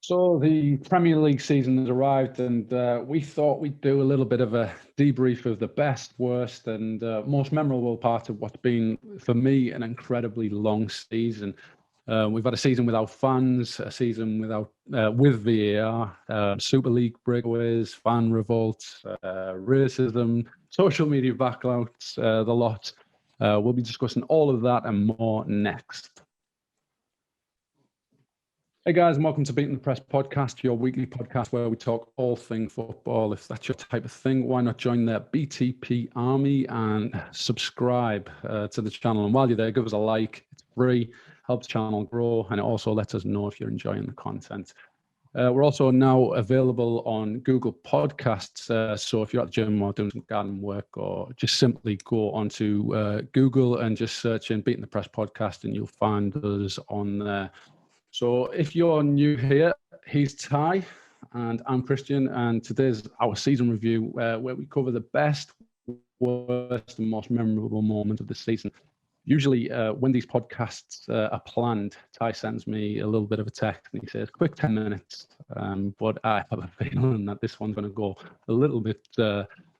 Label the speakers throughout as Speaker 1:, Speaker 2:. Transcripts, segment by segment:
Speaker 1: So the Premier League season has arrived, and we thought we'd do a little bit of a debrief of the best, worst, and most memorable part of what's been, for me, an incredibly long season. We've had a season without fans, a season without with VAR, Super League breakaways, fan revolts, racism, social media backlouts, the lot. We'll be discussing all of that and more next. Hey guys, and welcome to Beating the Press podcast, your weekly podcast where we talk all things football. If that's your type of thing, why not join the BTP army and subscribe to the channel? And while you're there, give us a like. It's free, helps the channel grow, and it also lets us know if you're enjoying the content. We're also now available on Google Podcasts. So if you're at the gym or doing some garden work, or just simply go onto Google and just search in Beating the Press podcast, and you'll find us on there. So if you're new here, he's Ty and I'm Kristian, and today's our season review where we cover the best, worst and most memorable moment of the season. Usually when these podcasts are planned, Ty sends me a little bit of a text and he says, quick 10 minutes. But I have a feeling that this one's going to go a little bit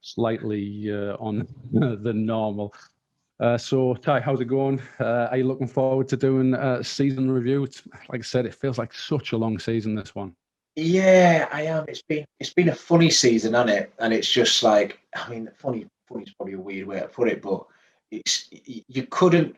Speaker 1: slightly on the normal. So, Ty, how's it going? Are you looking forward to doing a season review? Like I said, it feels like such a long season, this one.
Speaker 2: Yeah, I am. It's been a funny season, hasn't it? And it's just like, I mean, funny is probably a weird way to put it, but you couldn't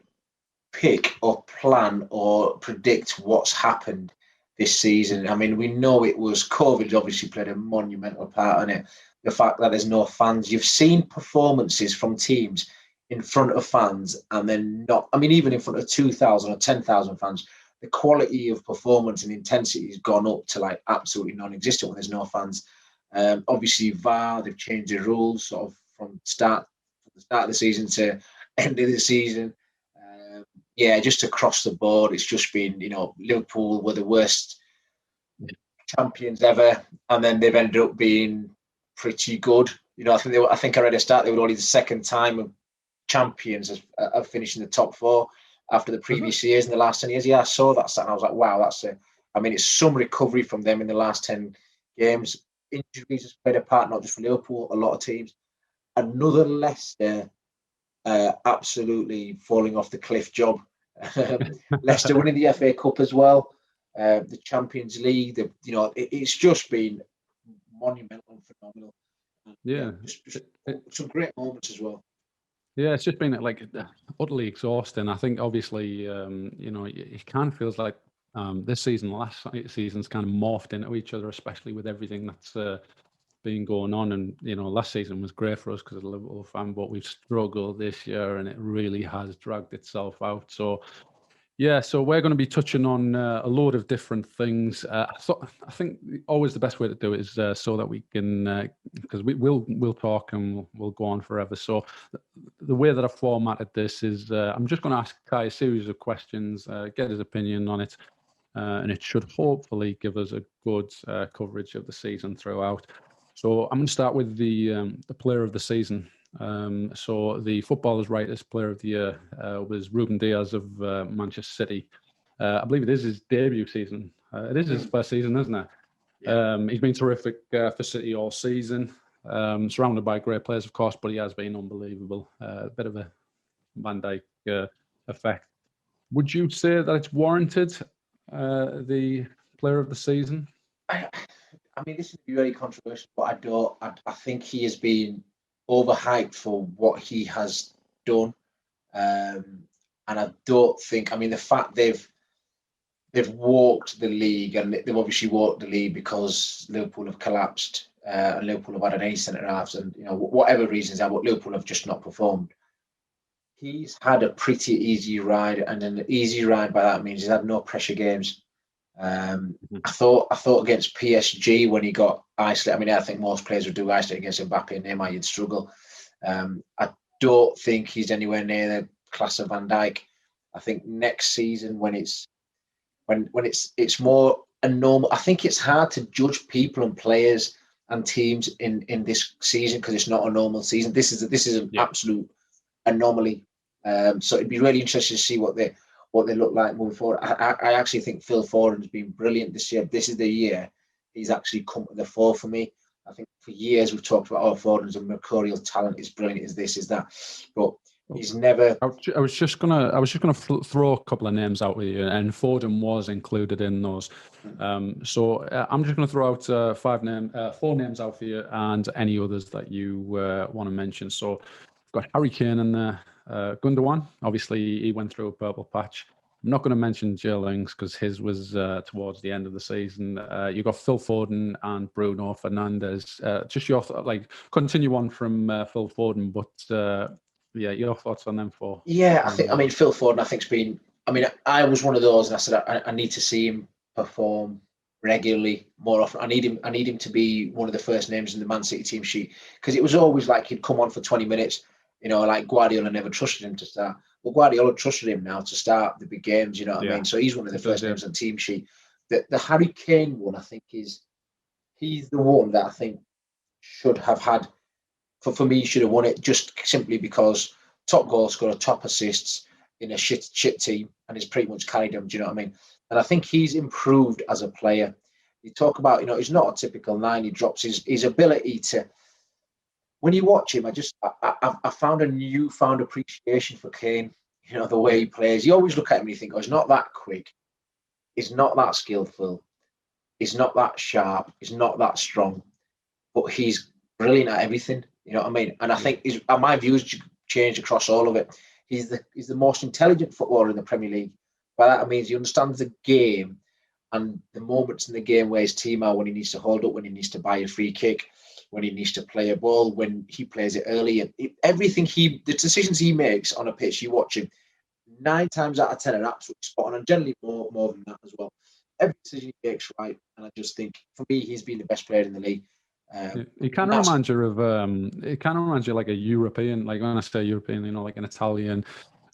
Speaker 2: pick or plan or predict what's happened this season. I mean, we know it was COVID obviously played a monumental part in it. The fact that there's no fans. You've seen performances from teams in front of fans and then not, I mean, even in front of 2,000 or 10,000 fans, the quality of performance and intensity has gone up to like absolutely non-existent when there's no fans. Obviously, VAR, they've changed the rules sort of from the start of the season to end of the season. Just across the board, it's just been, Liverpool were the worst champions ever, and then they've ended up being pretty good. I think I read a stat they were only the second time of champions of finishing the top four after the previous years in the last 10 years. Yeah, I saw that stat and I was like, wow, it's some recovery from them in the last 10 games. Injuries has played a part, not just for Liverpool, a lot of teams. Another Leicester absolutely falling off the cliff job. Leicester winning the FA Cup as well, the Champions League. It's just been monumental and phenomenal. Some great moments as well.
Speaker 1: Yeah, it's just been like utterly exhausting. I think obviously, it kind of feels like this season, last season's kind of morphed into each other, especially with everything that's been going on. And, last season was great for us because of the Liverpool fan, but we've struggled this year and it really has dragged itself out. So, so we're going to be touching on a load of different things. I think always the best way to do it is so that we can, because we'll talk and we'll go on forever. So the way that I've formatted this is I'm just going to ask Ty a series of questions, get his opinion on it, and it should hopefully give us a good coverage of the season throughout. So I'm going to start with the player of the season. So the Footballers' Writers Player of the Year was Ruben Dias of Manchester City. I believe it is his debut season. It is his first season, isn't it? Yeah. He's been terrific for City all season, surrounded by great players, of course, but he has been unbelievable. A bit of a Van Dijk effect. Would you say that it's warranted, the Player of the Season?
Speaker 2: I mean, this is very controversial, but I think he has been overhyped for what he has done, and I don't think. I mean, the fact they've walked the league, and they've obviously walked the league because Liverpool have collapsed, and Liverpool have had any centre halves, and whatever reasons are, but Liverpool have just not performed. He's had a pretty easy ride, and an easy ride by that means he's had no pressure games. I thought against PSG when he got isolated. I mean, I think most players would do isolate against Mbappe and Neymar, you'd struggle. I don't think he's anywhere near the class of Van Dijk. I think next season when it's more a normal. I think it's hard to judge people and players and teams in this season because it's not a normal season. This is an absolute anomaly. So it'd be really interesting to see what what they look like moving forward. I actually think Phil Foden's been brilliant this year. This is the year he's actually come to the fore for me. I think for years we've talked about, Foden's a mercurial talent, is brilliant, is this, is that, but he's never.
Speaker 1: I was just gonna throw a couple of names out with you, and Foden was included in those. So I'm just gonna throw out 4 names out for you, and any others that you want to mention. So we've got Harry Kane in there, Gundogan. Obviously, he went through a purple patch. I'm not going to mention Joe Lings because his was towards the end of the season. You got Phil Foden and Bruno Fernandes. Just your continue on from Phil Foden, but your thoughts on them 4.
Speaker 2: Yeah, I mean, Phil Foden, I think's been. I mean, I was one of those, and I said I need to see him perform regularly more often. I need him to be one of the first names in the Man City team sheet, because it was always like he'd come on for 20 minutes. Like Guardiola never trusted him to start. Well, Guardiola trusted him now to start the big games, you know what I mean? So he's one of the first names on the team sheet. The Harry Kane one, I think, he's the one that I think should have had, for me, should have won it, just simply because top goal scorer, top assists in a shit team, and he's pretty much carried them, do you know what I mean? And I think he's improved as a player. You talk about, he's not a typical 9, he drops his ability to. When you watch him, I found a newfound appreciation for Kane. The way he plays. You always look at him and you think, he's not that quick. He's not that skillful. He's not that sharp. He's not that strong. But he's brilliant at everything. You know what I mean? And I think my views changed across all of it. He's the most intelligent footballer in the Premier League. By that, I mean he understands the game and the moments in the game where his team are, when he needs to hold up, when he needs to buy a free kick, when he needs to play a ball, when he plays it early, and everything the decisions he makes on a pitch, you watch him, 9 times out of 10 are absolutely spot on, and generally more than that as well. Every decision he makes right, and I just think, for me, he's been the best player in the league.
Speaker 1: He kind of reminds you like a European, like when I say European, like an Italian,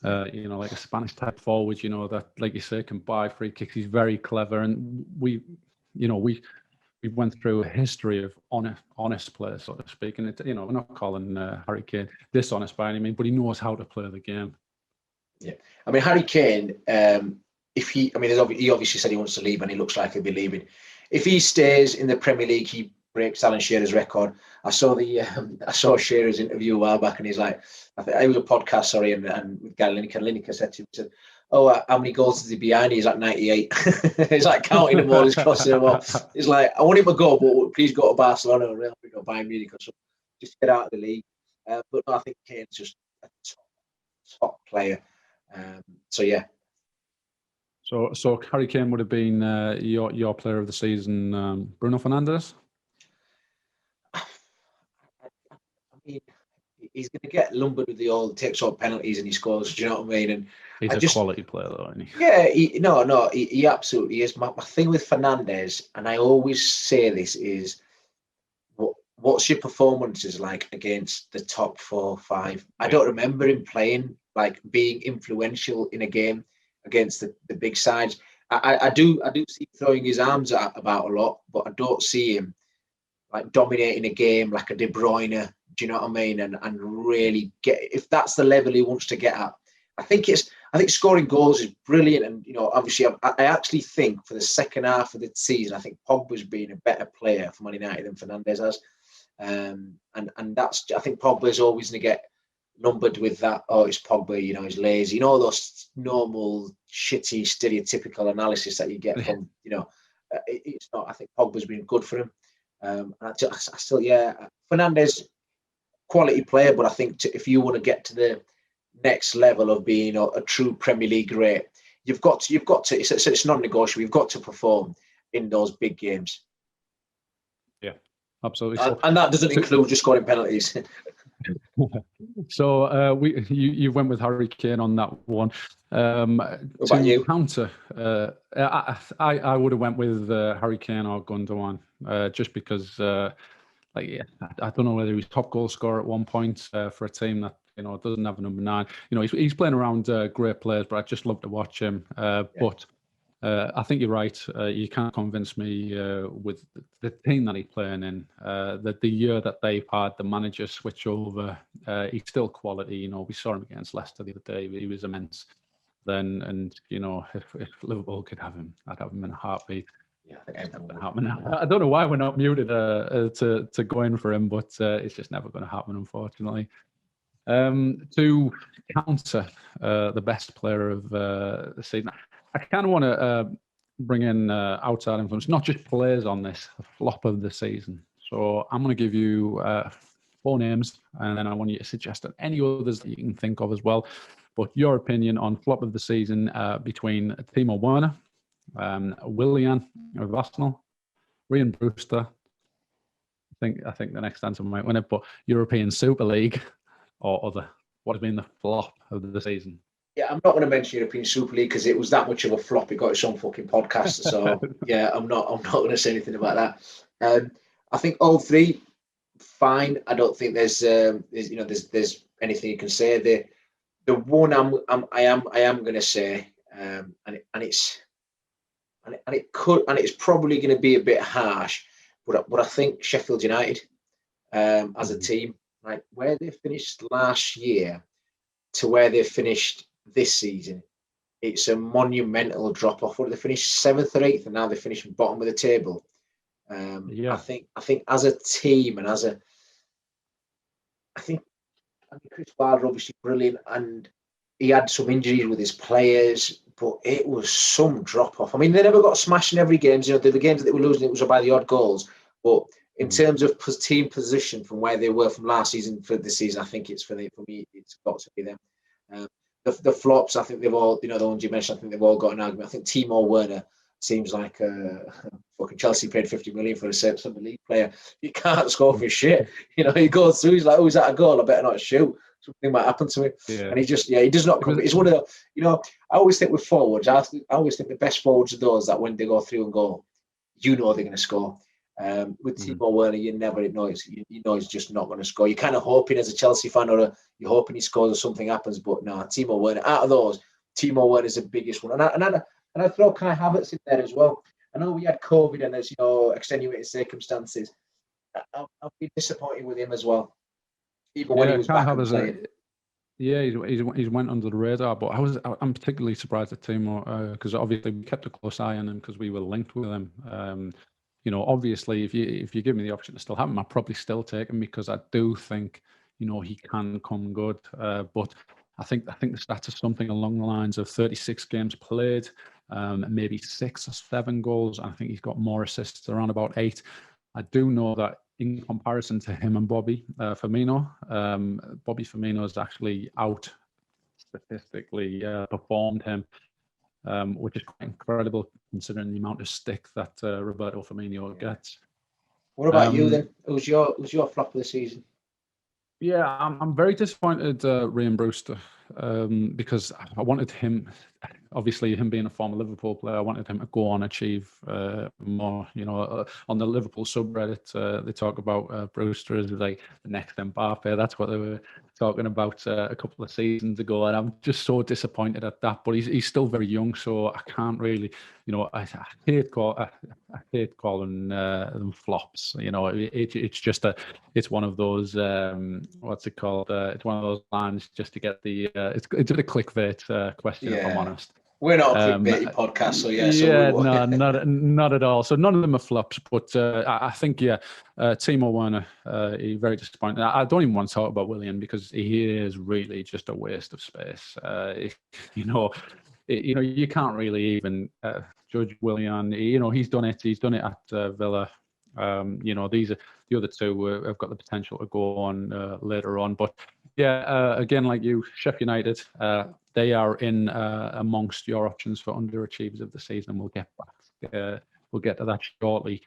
Speaker 1: like a Spanish type forward, that, like you say, can buy free kicks. He's very clever, and we went through a history of honest players, so to speak. And we're not calling Harry Kane dishonest by any means, but he knows how to play the game.
Speaker 2: Yeah, I mean, Harry Kane, he obviously said he wants to leave, and he looks like he'll be leaving. If he stays in the Premier League, he breaks Alan Shearer's record. I saw Shearer's interview a while back, and he's like, I think it was a podcast, sorry, and with Gary Lineker, and Lineker said to him, he said, how many goals is he behind? He's like 98. He's like counting them all, he's crossing them all. He's like, I want him to go, but please go to Barcelona or Real Madrid or Bayern Munich or something. Just get out of the league. But no, I think Kane's just a top player. So yeah.
Speaker 1: So Harry Kane would have been your player of the season, Bruno Fernandes?
Speaker 2: I mean, he's going to get lumbered with the old takes all penalties and he scores. Do you know what I mean? And
Speaker 1: he's a quality player, though, isn't he?
Speaker 2: Yeah, he absolutely is. My thing with Fernandes, and I always say this, is what's your performances like against the top 4 or 5? I don't remember him playing, like, being influential in a game against the big sides. I do see him throwing his arms about a lot, but I don't see him like dominating a game like a De Bruyne. Do you know what I mean? And really if that's the level he wants to get at. I think scoring goals is brilliant, and obviously I actually think for the second half of the season, I think Pogba's been a better player for Man United than Fernandes has, and that's, I think Pogba's always going to get numbered with that. Oh, it's Pogba, he's lazy, those normal shitty stereotypical analysis that you get from it's not. I think Pogba's been good for him, and I still, Fernandes, quality player, but I think if you want to get to the next level of being a true Premier League great, you've got to. It's non-negotiable. You've got to perform in those big games.
Speaker 1: Yeah, absolutely.
Speaker 2: And that doesn't include just scoring penalties.
Speaker 1: So you went with Harry Kane on that one.
Speaker 2: What about you?
Speaker 1: Counter, I would have went with Harry Kane or Gundogan, just because. I don't know whether he was top goal scorer at one point for a team that doesn't have a number 9. He's playing around great players, but I just love to watch him. But I think you're right. You can't convince me with the team that he's playing in. That the year that they've had the manager switch over, he's still quality. We saw him against Leicester the other day. He was immense. then, and if Liverpool could have him, I'd have him in a heartbeat.
Speaker 2: Yeah, I think everyone would.
Speaker 1: Happen. I don't know why we're not muted to go in for him, but it's just never going to happen, unfortunately. To counter the best player of the season, I kind of want to bring in outside influence, not just players on this, the flop of the season. So I'm going to give you 4 names, and then I want you to suggest any others that you can think of as well. But your opinion on flop of the season between Timo Werner, Willian of Arsenal, Ryan Brewster. I think the next answer might win it, but European Super League or other. What has been the flop of the season?
Speaker 2: Yeah, I'm not going to mention European Super League because it was that much of a flop. It got its own fucking podcast. So yeah, I'm not going to say anything about that. I think all 3 fine. I don't think there's anything you can say. The one I am going to say, and it's probably going to be a bit harsh, but I think Sheffield United as a team, like where they finished last year to where they finished this season, it's a monumental drop off. Where they finished 7th or 8th, and now they finished bottom of the table. I think as a team and I think Chris Wilder obviously brilliant, and he had some injuries with his players, but it was some drop off. I mean, they never got smashed in every game. The games that they were losing, it was by the odd goals. But in terms of team position from where they were from last season for this season, I think for me, it's got to be them. The flops, I think they've all, the ones you mentioned, I think they've all got an argument. I think Timo Werner seems like fucking Chelsea paid 50 million for a Super League player. He can't score for shit. He goes through, he's like, oh, is that a goal? I better not shoot. Something might happen to him. Yeah. And he does not come. It's one of the, I always think with forwards, I always think the best forwards are those that when they go through and goal, they're going to score. With Timo Werner, you never know he's just not going to score. You're kind of hoping as a Chelsea fan, or you're hoping he scores or something happens. But no, Timo Werner, out of those, Timo Werner is the biggest one. And I throw Kai Havertz in there as well. I know we had COVID and there's extenuating circumstances. I've been disappointed with him as well. Even when he was back and playing.
Speaker 1: Yeah, he's went under the radar, but I'm particularly surprised at Timo because obviously we kept a close eye on him because we were linked with him. Obviously, if you give me the option to still have him, I'd probably still take him because I do think he can come good. But I think the stats are something along the lines of 36 games played, maybe 6 or 7 goals. I think he's got more assists, around about 8. I do know that in comparison to him and Bobby Firmino, Bobby Firmino has actually out statistically performed him, which is quite incredible considering the amount of stick that Roberto Firmino gets.
Speaker 2: What about you then? Who's your flop of the season?
Speaker 1: Yeah, I'm very disappointed, Ryan Brewster, because I wanted him, obviously him being a former Liverpool player, I wanted him to go on achieve more. On the Liverpool subreddit, they talk about Brewster as like the next Mbappe. That's what they were talking about a couple of seasons ago, and I'm just so disappointed at that. But he's still very young, so I can't really, I hate calling them flops. It's just it's one of those what's it called? It's one of those lines just to get the it's a clickbait question, if I'm honest.
Speaker 2: We're not a clickbaity podcast, so yeah.
Speaker 1: So not at all. So none of them are flops, but I think Timo Werner, he's very disappointing. I don't even want to talk about Willian because he is really just a waste of space. You can't really even judge Willian. He's done it. He's done it at Villa. These are the other two have got the potential to go on later on. But again, like you, Sheffield United, they are in amongst your options for underachievers of the season. We'll get back. We'll get to that shortly.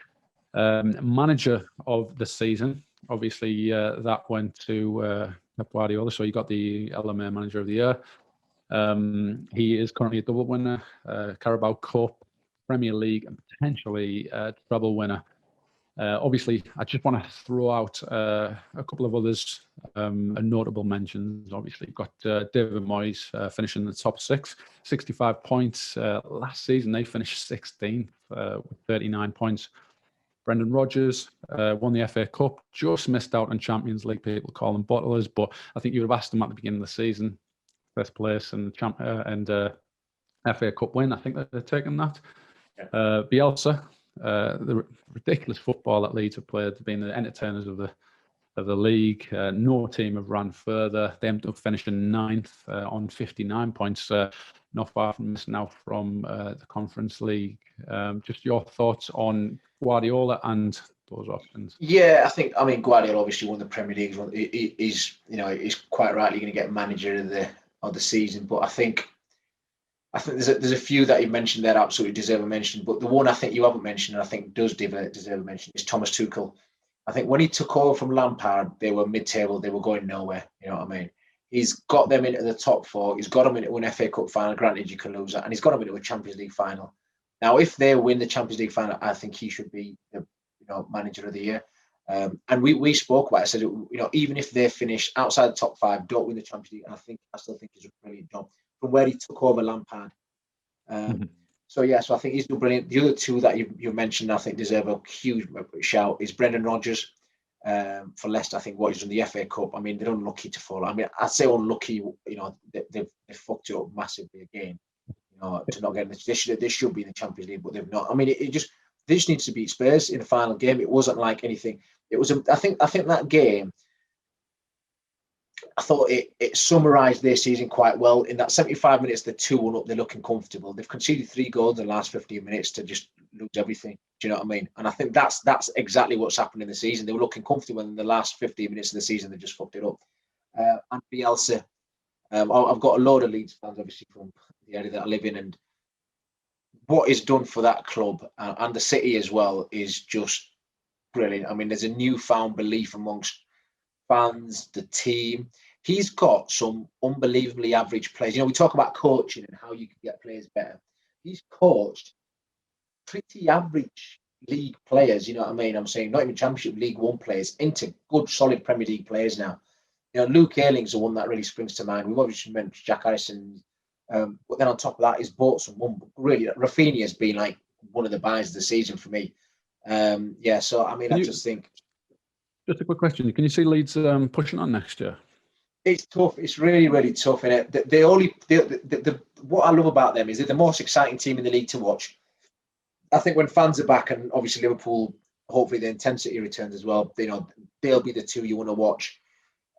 Speaker 1: Manager of the season, obviously, that went to Pep Guardiola. So you got the LMA Manager of the Year. He is currently a double winner, Carabao Cup, Premier League, and potentially treble winner. Obviously, I just want to throw out a couple of others, notable mentions. Obviously, you've got David Moyes finishing in the top 6, 65 points. Last season, they finished 16th with 39 points. Brendan Rodgers won the FA Cup, just missed out on Champions League. People call them bottlers, but I think you would have asked him at the beginning of the season, first place and FA Cup win. I think that they're taking that.
Speaker 2: Yeah.
Speaker 1: Bielsa, the ridiculous football that Leeds have played, been the entertainers of the league. No team have ran further. They ended up finishing 9th on 59 points, not far from missing out from the Conference League. Just your thoughts on Guardiola and those options?
Speaker 2: Yeah, I mean, Guardiola obviously won the Premier League. He's quite rightly going to get manager of the season. But I think there's a few that you mentioned that absolutely deserve a mention. But the one I think you haven't mentioned, and I think does deserve a mention, is Thomas Tuchel. I think when he took over from Lampard, they were mid-table. They were going nowhere. You know what I mean? He's got them into the top 4. He's got them into an FA Cup final. Granted, you can lose that, and he's got them into a Champions League final. Now, if they win the Champions League final, I think he should be the manager of the year. And we spoke about it. I said, even if they finish outside the top 5, don't win the Champions League, and I still think he's a brilliant job from where he took over Lampard. So I think he's doing brilliant. The other two that you mentioned, I think, deserve a huge shout. Is Brendan Rodgers for Leicester. I think what he's done the FA Cup. I mean, they're unlucky to fall. I mean, I'd say unlucky. They've fucked it up massively again. To not get in the, they should be in the Champions League, but they've not. I mean, they just needs to beat Spurs in the final game. It wasn't like anything. It was. I think that game, I thought it summarised their season quite well. In that 75 minutes, they're 2-1 up. They're looking comfortable. They've conceded 3 goals in the last 15 minutes to just lose everything. Do you know what I mean? And I think that's exactly what's happened in the season. They were looking comfortable, and in the last 15 minutes of the season, they just fucked it up. And Bielsa, I've got a load of Leeds fans, obviously, from the area that I live in, and what is done for that club and the city as well is just brilliant. I mean, there's a newfound belief amongst fans, the team. He's got some unbelievably average players. We talk about coaching and how you can get players better. He's coached pretty average league players, you know what I mean? I'm saying not even Championship, League One players into good, solid Premier League players now. Luke Ayling's the one that really springs to mind. We've obviously mentioned Jack Harrison, but then on top of that, he's bought someone really. Rafinha has been like one of the buys of the season for me. So I mean, just think.
Speaker 1: Just a quick question: can you see Leeds pushing on next year?
Speaker 2: It's tough. It's really, really tough. In it, what I love about them is they're the most exciting team in the league to watch. I think when fans are back, and obviously Liverpool, hopefully the intensity returns as well. They'll be the two you want to watch.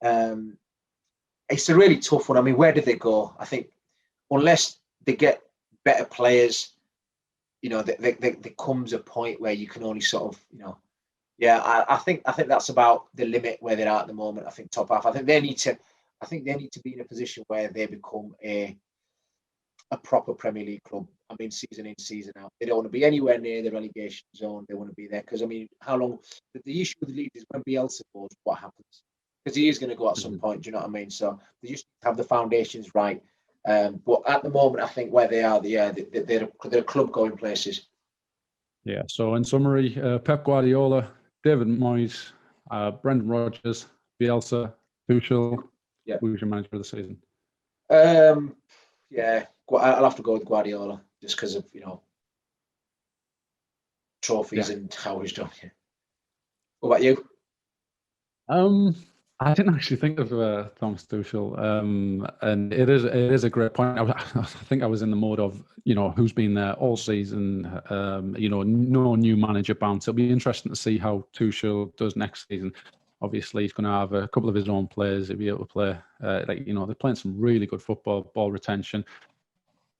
Speaker 2: It's a really tough one. I mean, where did they go? I think unless they get better players, there comes a point where you can only sort of, I think that's about the limit where they're at the moment. I think top half. I think they need to be in a position where they become a proper Premier League club. I mean, season in, season out. They don't want to be anywhere near the relegation zone. They want to be there because, I mean, how long? The issue with the league is when Bielsa goes, what happens? Because he is going to go at some point. Do you know what I mean? So they just have the foundations right. But at the moment, I think where they are, they're a club going places.
Speaker 1: Yeah. So in summary, Pep Guardiola, David Moyes, Brendan Rodgers, Bielsa, Tuchel.
Speaker 2: Yeah.
Speaker 1: Who's your manager of the season?
Speaker 2: I'll have to go with Guardiola just because of trophies and how he's done. Yeah. What about you?
Speaker 1: I didn't actually think of Thomas Tuchel, and it is a great point. I think I was in the mode of who's been there all season. No new manager bounce. It'll be interesting to see how Tuchel does next season. Obviously, he's going to have a couple of his own players. He'll be able to play they're playing some really good football. Ball retention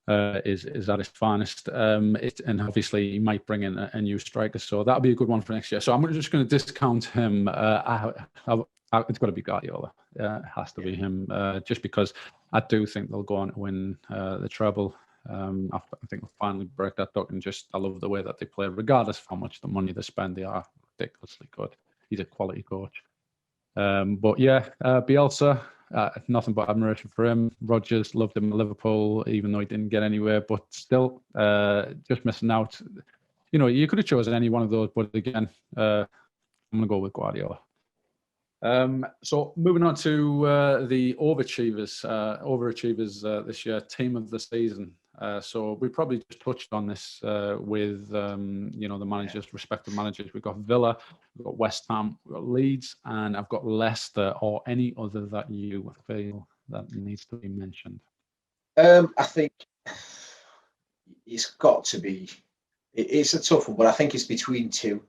Speaker 1: is at its finest, and obviously he might bring in a new striker. So that'll be a good one for next year. So I'm just going to discount him. It's got to be Guardiola. It has to be him, just because I do think they'll go on to win the treble. I think they'll finally break that duck, and I love the way that they play, regardless of how much the money they spend. They are ridiculously good. He's a quality coach. Bielsa, nothing but admiration for him. Rodgers, loved him at Liverpool, even though he didn't get anywhere, but still just missing out. You could have chosen any one of those, but again, I'm going to go with Guardiola. So moving on to the overachievers this year, team of the season. So we probably just touched on this with the managers, respective managers. We've got Villa, we've got West Ham, we've got Leeds, and I've got Leicester, or any other that you feel that needs to be mentioned.
Speaker 2: I think it's got to be. It's a tough one, but I think it's between two.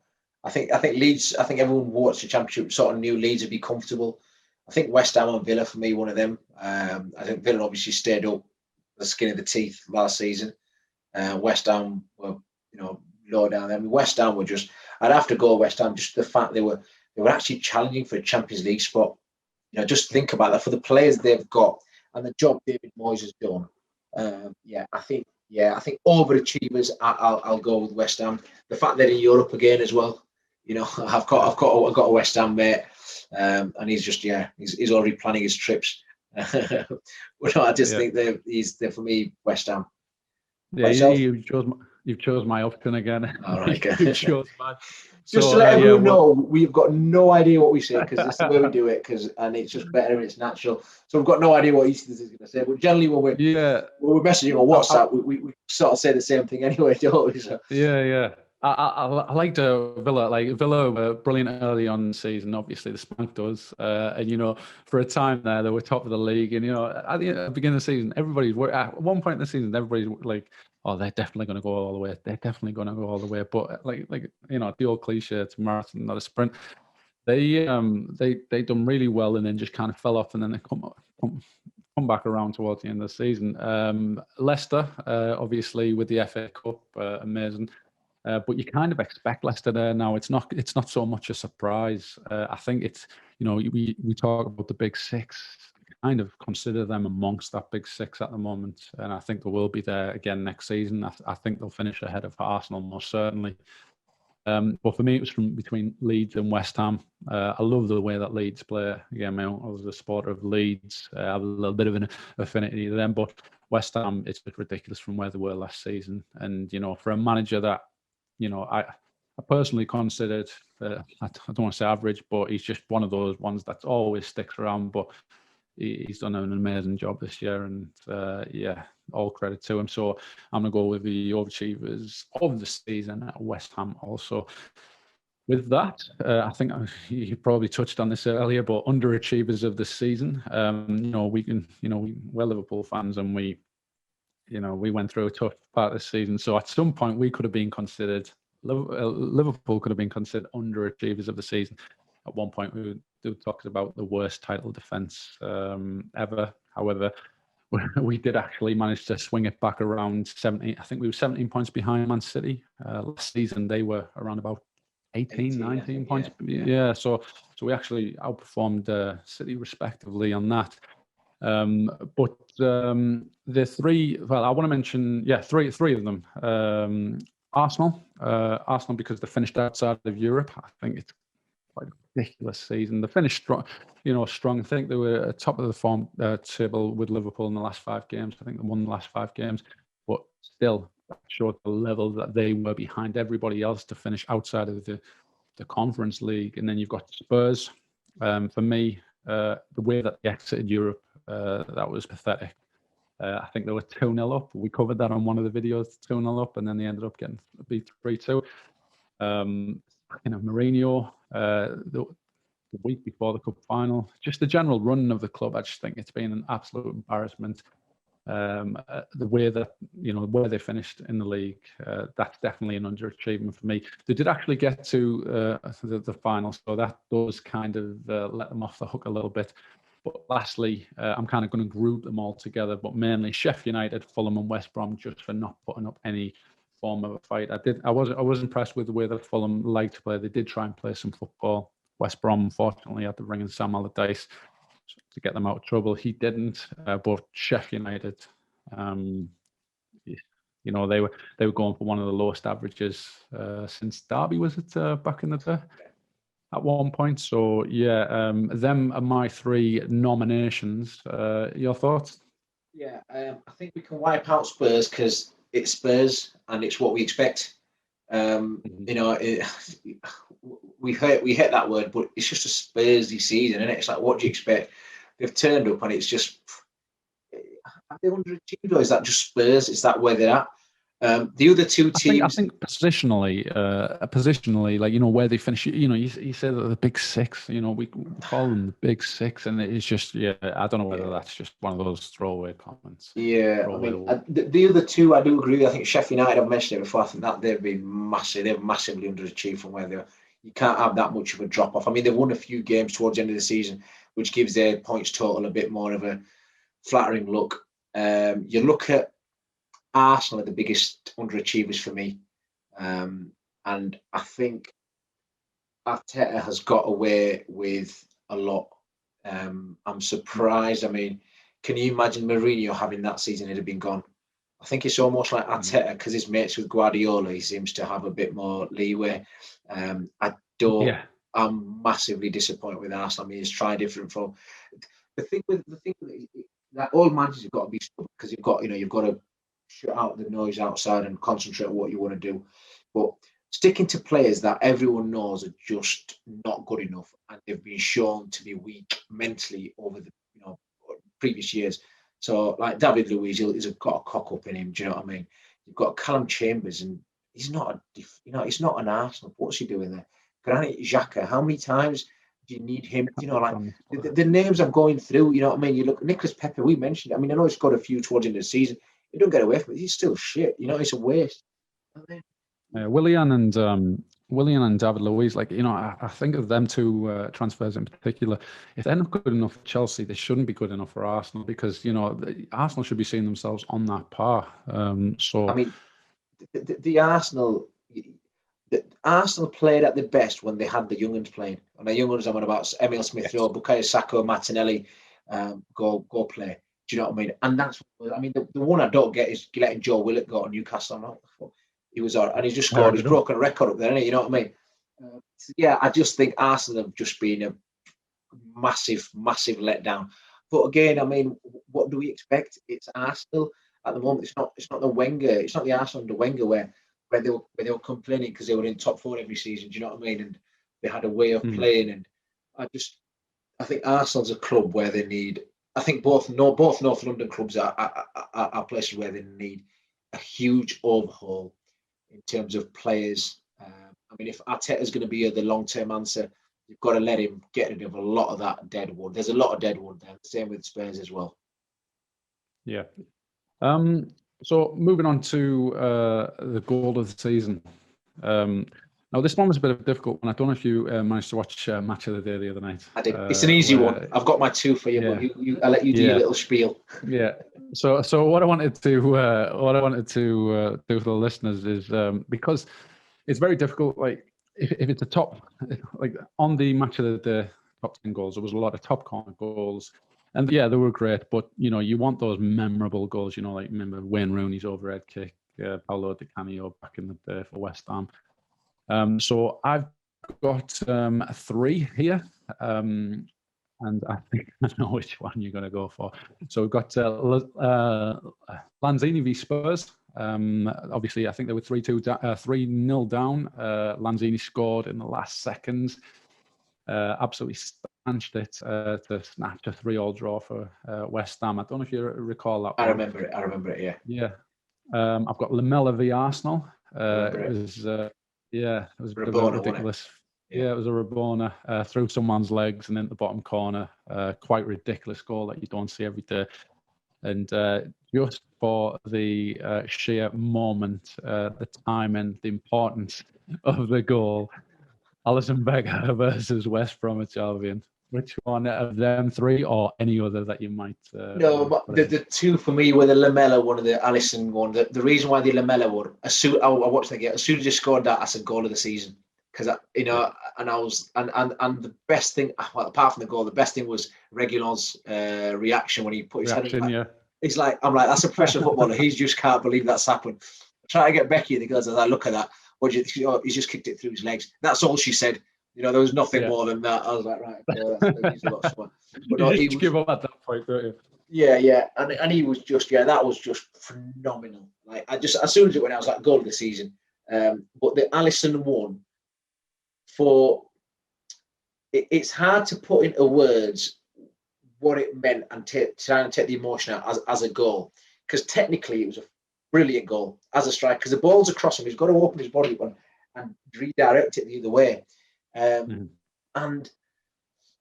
Speaker 2: I think Leeds. I think everyone who watched the Championship sort of knew Leeds would be comfortable. I think West Ham and Villa for me, one of them. I think Villa obviously stayed up the skin of the teeth last season. West Ham were, low down. I mean, West Ham were just. I'd have to go West Ham. Just the fact they were actually challenging for a Champions League spot. Just think about that for the players they've got and the job David Moyes has done. I think overachievers. I'll go with West Ham. The fact they're in Europe again as well. I've got a West Ham mate, and he's just he's already planning his trips. But I just think they're for me West Ham.
Speaker 1: Yeah, you've chose my option again.
Speaker 2: All right,
Speaker 1: you chose mine.
Speaker 2: Just to let everyone know, we've got no idea what we say because this is the way we do it. And it's just better and it's natural. So we've got no idea what each of us is going to say. But generally, when we're messaging on WhatsApp, we sort of say the same thing anyway, don't we? So.
Speaker 1: Yeah. I liked Villa. Like Villa were brilliant early on in the season. Obviously, the spanked us, and for a time there, they were top of the league. And at the beginning of the season, at one point in the season, everybody's like, "Oh, they're definitely going to go all the way. They're definitely going to go all the way." But like the old cliche, it's a marathon, not a sprint. They done really well, and then just kind of fell off, and then they come back around towards the end of the season. Leicester, obviously with the FA Cup, amazing. But you kind of expect Leicester there now. It's not so much a surprise. I think it's we talk about the big six, kind of consider them amongst that big six at the moment, and I think they will be there again next season. I think they'll finish ahead of Arsenal most certainly. But for me, it was from between Leeds and West Ham. I love the way that Leeds play. Again, I was a supporter of Leeds. I have a little bit of an affinity to them, but West Ham, it's a bit ridiculous from where they were last season. And for a manager that I personally considered, I don't want to say average, but he's just one of those ones that always sticks around. But he's done an amazing job this year, and all credit to him. So I'm going to go with the overachievers of the season at West Ham also. With that, I think you probably touched on this earlier, but underachievers of the season. We're Liverpool fans, and we went through a tough part of the season. So at some point, we could have been considered, Liverpool could have been considered underachievers of the season. At one point, we talked about the worst title defence ever. However, we did actually manage to swing it back around 17. I think we were 17 points behind Man City. Last season, they were around about 18 19 points. Yeah. So we actually outperformed City respectively on that. But the three, I want to mention, three of them. Arsenal because they finished outside of Europe. I think it's quite a ridiculous season. They finished strong. I think they were at top of the form table with Liverpool in the last 5 games. I think they won the last 5 games, but still showed the level that they were behind everybody else to finish outside of the Conference League. And then you've got Spurs. For me, the way that they exited Europe, that was pathetic. I think they were 2-0 up. We covered that on one of the videos, 2-0 up, and then they ended up getting beat 3-2. Mourinho, the week before the cup final, just the general run of the club, I just think it's been an absolute embarrassment. The way that where they finished in the league, that's definitely an underachievement for me. They did actually get to the final, so that does kind of let them off the hook a little bit. But lastly, I'm kind of going to group them all together, but mainly Sheffield United, Fulham, and West Brom, just for not putting up any form of a fight. I was impressed with the way that Fulham liked to play. They did try and play some football. West Brom, unfortunately, had to bring in Sam Allardyce to get them out of trouble. He didn't. But Sheffield United, they were going for one of the lowest averages since Derby, was it, back in the day? At one point. So them are my 3 nominations. Your thoughts?
Speaker 2: Yeah, I think we can wipe out Spurs because it's Spurs and it's what we expect. We hate that word, but it's just a Spursy season, isn't it? It's like, what do you expect? They've turned up and it's just, are they underachieved, or is that just Spurs? Is that where they're at? The other two teams.
Speaker 1: I think positionally, like, where they finish. You say that the big six. We call them the big six, and it's just, I don't know whether that's just one of those throwaway comments.
Speaker 2: Yeah, I mean, the other two, I do agree. I think Sheffield United, I've mentioned it before. I think that they've been massive. They've massively underachieved from where they are. You can't have that much of a drop off. I mean, they've won a few games towards the end of the season, which gives their points total a bit more of a flattering look. You look at Arsenal are the biggest underachievers for me. And I think Arteta has got away with a lot. I'm surprised. I mean, can you imagine Mourinho having that season? It'd have been gone. I think it's almost like Arteta, because his mates with Guardiola, he seems to have a bit more leeway. I don't. Yeah. I'm massively disappointed with Arsenal. I mean, he's tried different from the thing that all managers have got to be stubborn, because you've got to shut out the noise outside and concentrate on what you want to do. But sticking to players that everyone knows are just not good enough, and they've been shown to be weak mentally over the previous years. So, like David Luiz, he's got a cock up in him. Do you know what I mean? You've got Callum Chambers, and he's not he's not an Arsenal. What's he doing there? Granit Xhaka, how many times do you need him? The names I'm going through. You know what I mean? You look, Nicolas Pepe. We mentioned. I mean, I know he's got a few towards the end of the season. You don't get away from it. He's still shit. It's a waste.
Speaker 1: Willian and David Luiz, I think of them two transfers in particular. If they're not good enough for Chelsea, they shouldn't be good enough for Arsenal, because Arsenal should be seeing themselves on that par. So
Speaker 2: I mean, the Arsenal played at the best when they had the young ones playing. And the young ones, I'm on about Emile Smith-Rowe, Bukayo Saka, Martinelli, go play. Do you know what I mean? And that's, I mean, the one I don't get is letting Joe Willock go to Newcastle. He was all right, and he just scored his broken record up there, innit? You know what I mean? I just think Arsenal have just been a massive, massive letdown. But again, I mean, what do we expect? It's Arsenal at the moment. It's not the Wenger. It's not the Arsenal under Wenger where they were complaining because they were in top four every season. Do you know what I mean? And they had a way of playing. And I think Arsenal's a club where they need. I think both North London clubs are places where they need a huge overhaul in terms of players. I mean, if Arteta's going to be the long-term answer, you've got to let him get rid of a lot of that dead wood. There's a lot of dead wood there. Same with Spurs as well.
Speaker 1: Yeah. So moving on to the goal of the season. Now, this one was a bit of a difficult one. I don't know if you managed to watch Match of the Day the other night.
Speaker 2: I did. It's an easy one. I've got my two for you, but I'll let you do your little spiel.
Speaker 1: Yeah. So what I wanted to do for the listeners is, because it's very difficult. Like if it's a top, like on the Match of the Day top 10 goals, there was a lot of top corner goals, and they were great. But you want those memorable goals. Like remember Wayne Rooney's overhead kick, Paolo Di Canio back in the day for West Ham. So I've got 3 here, and I think I know which one you're going to go for. So we've got Lanzini v Spurs. Obviously, I think they were 3-0 down. Lanzini scored in the last seconds. Absolutely stanched it to snatch a 3-3 draw for West Ham. I don't know if you recall that one.
Speaker 2: I remember it, yeah.
Speaker 1: Yeah. I've got Lamela v Arsenal. It was a bit of a ridiculous. It was a Rabona through someone's legs and in the bottom corner. Quite ridiculous goal that you don't see every day. And just for the sheer moment, the time and the importance of the goal, Alisson Becker versus West Bromwich Albion. Which one of them 3, or any other that you might?
Speaker 2: No, but the 2 for me were the Lamela one and the Alisson one. The reason why the Lamela one, I watched the game. As soon as you scored that, I said goal of the season, because and I was and the best thing, well, apart from the goal, the best thing was Reguilon's reaction when he put his head in. He's like, I'm like, that's a professional footballer. He just can't believe that's happened. Try to get Becky, and the girls are like, look at that. He's just kicked it through his legs. That's all she said. There was nothing more than that. I was like, right, he's a lot of fun. But no,
Speaker 1: you give up at that point, don't you?
Speaker 2: Yeah, and he was just, that was just phenomenal. Like as soon as it went, I was like, goal of the season. But the Alisson one, it's hard to put into words what it meant and try and take the emotion out as a goal, because technically it was brilliant goal as a striker, because the ball's across him. He's got to open his body and redirect it the other way. And